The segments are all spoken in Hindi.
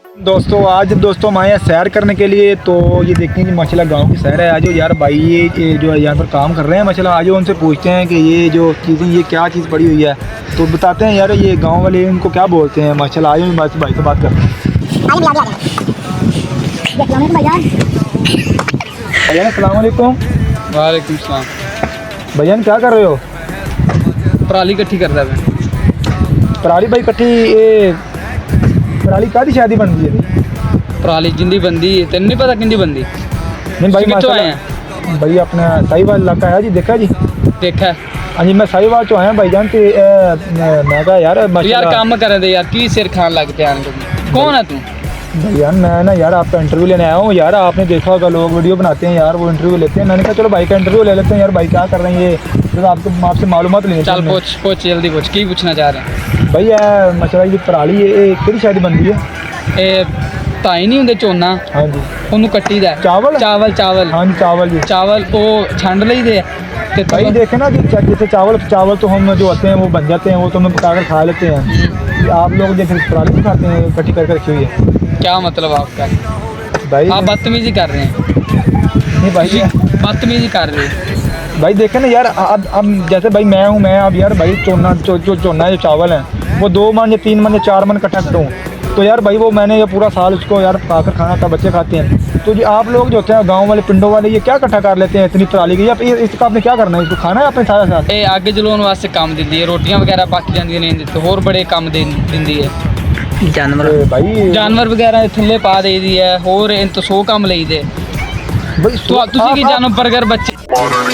दोस्तों आज दोस्तों हम आए हैं सैर करने के लिए। तो ये देखते हैं कि माशाल्लाह गांव की सैर है। आज यार भाई ये जो यहाँ पर काम कर रहे हैं माशाल्लाह, आज उनसे पूछते हैं कि ये जो चीज़ें ये क्या चीज़ पड़ी हुई है, तो बताते हैं यार ये गांव वाले इनको क्या बोलते हैं। माशाल्लाह आज भाई से बात करते हैं। भैया अस्सलाम वालेकुम। वालेकुम सलाम। भैया क्या कर रहे हो? पराली इकट्ठी करदा मैं। पराली भाई इकट्ठी ये पराली कादी शादी बन गई है? पराली जिंदी बंदी तेन नहीं पता किंदी बंदी? नहीं भाई कित्थों आए माशाल्लाह भाई अपना साहिवाल इलाका है जी, देखा जी। देखा हाँ जी मैं साहिवाल चो आया भाई जान ते मैं कहा यार यार माशाल्लाह काम करे दे यार की सिर खान लग पे आन कौन है तू? भैया मैं ना यार आपका इंटरव्यू लेने आया हूँ यार। आपने देखा होगा लोग वीडियो बनाते हैं यार, वो इंटरव्यू लेते हैं। मैंने कहा चलो भाई का इंटरव्यू ले लेते हैं यार, भाई क्या कर रहे हैं ये, तो आपसे मालूमात लेनी चल पूछ जल्दी पूछ की पूछना चाह रहे हैं? भैया माशाल्लाह ये पराली ये किहड़ी शादी बनती है? ए ताई नहीं होंगे झोना हाँ जी ਉਹਨੂੰ ਕੱਟੀ ਦਾ चावल ਚਾਵਲ हाँ जी चावल जी। ਚਾਵਲ ਉਹ ਛੰਡ ਲਈਦੇ ਆ ਤੇ भाई देखे ना कि जैसे चावल तो हम जो होते हैं वो बन जाते हैं, वो तो हम पका कर खा लेते हैं। आप लोग जैसे पराली भी खाते हैं इकट्ठी कर रखी हुई है। क्या मतलब आपका? भाई आप बदतमीजी कर रहे हैं। नहीं भाई बदतमीजी कर रहे हैं। भाई देखे ना यार अब जैसे भाई मैं हूँ, मैं अब यार भाई चोना जो चावल है वो 2 मन या 3 मन या 4 मन इकट्ठा करूँ, तो यार भाई वो मैंने ये पूरा साल उसको यार पकाकर खाना था, बच्चे खाते हैं। तो जी आप लोग जो होते हैं गांव वाले पिंडों वाले ये क्या इकट्ठा कर लेते हैं इतनी पराली की? इसका आपने क्या करना है? इसको खाना है आपने सारा साथ? ਇਹ ਅੱਗ ਜਲਾਉਣ ਵਾਸਤੇ ਕੰਮ ਦਿੰਦੀ ਹੈ, ਰੋਟੀਆਂ ਵਗੈਰਾ ਪੱਕ ਜਾਂਦੀਆਂ ਨੇ ਤੇ ਹੋਰ ਬੜੇ ਕੰਮ ਦਿੰਦੀ ਹੈ। भाई ਜਾਨਵਰ ਵਗੈਰਾ ਥੱਲੇ ਪਾ ਦੇਈਦੀ ਹੈ, ਹੋਰ ਇਹ ਤੋਂ 100 ਕੰਮ ਲਈਦੇ। भाई ਤੁਸੀਂ ਕੀ ਜਾਨੋ 버ਗਰ ਬੱਚੇ मारण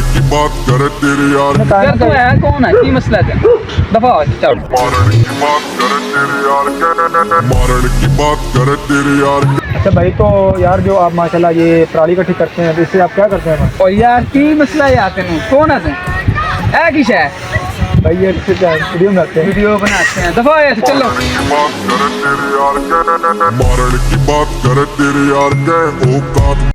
की बात करे तेरे यार ਯਾਰ ਤੂੰ ਹੈ ਕੌਣ ਹੈ? ਕੀ ਮਸਲਾ ਹੈ? ਦਫਾ ਹੋ ਚੱਲ। मारण की बात करे तेरे यार मारण की बात करे तेरे यार अच्छा भाई तो यार जो आप माशाल्लाह ये पराली इकट्ठी करते हैं तो इससे आप क्या करते हैं? ਓ ਯਾਰ ਕੀ ਮਸਲਾ ਹੈ ਤੈਨੂੰ? ਕੌਣ ਹੈ ਤੂੰ? ਇਹ ਕੀ ਹੈ? भाई ये वीडियो बनाते हैं। वीडियो बनाते हैं, दफा हो चलो। मारण की बात करे तेरे यार के औकात